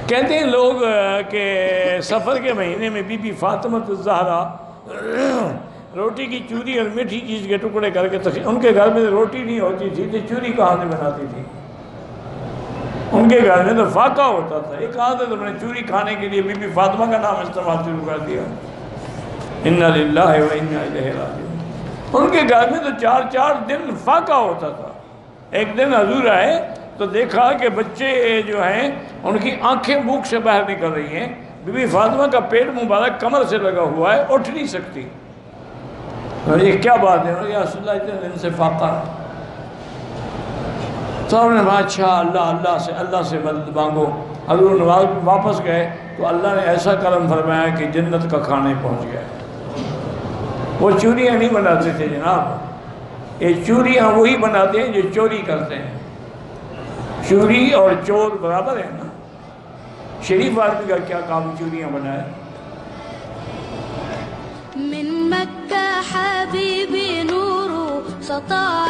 کہتے ہیں لوگ کہ سفر کے مہینے میں بی بی فاطمہ الزہرا روٹی کی چوری اور میٹھی چیز کے ٹکڑے کر کے ان کے گھر میں روٹی نہیں ہوتی تھی تو چوری کہاں سے بناتی تھی؟ ان کے گھر میں تو فاقہ ہوتا تھا، یہ کہاں سے تم نے چوری کھانے کے لیے بی بی فاطمہ کا نام استعمال شروع کر دیا؟ انا للہ و انا الیہ راجعون۔ ان کے گھر میں تو 4 دن فاقہ ہوتا تھا۔ ایک دن حضور آئے تو دیکھا کہ بچے جو ہیں ان کی آنکھیں منہ سے باہر نکل رہی ہیں، بی بی فاطمہ کا پیٹ مبارک کمر سے لگا ہوا ہے، اٹھ نہیں سکتی۔ یہ کیا بات ہے؟ یا رسول اللہ اتنے دن سے فاقہ ہے۔ تو ہم نے کہا اچھا اللہ سے مدد مانگو۔ حضور واپس گئے تو اللہ نے ایسا کرم فرمایا کہ جنت کا کھانے پہنچ گئے۔ وہ چوریاں نہیں بناتے تھے جناب، یہ چوریاں وہی بناتے ہیں جو چوری کرتے ہیں۔ چوری اور چور برابر ہے نا؟ شریف آدمی کا کیا کام چوریاں بنائے؟ من مكة حبيبي نور سطع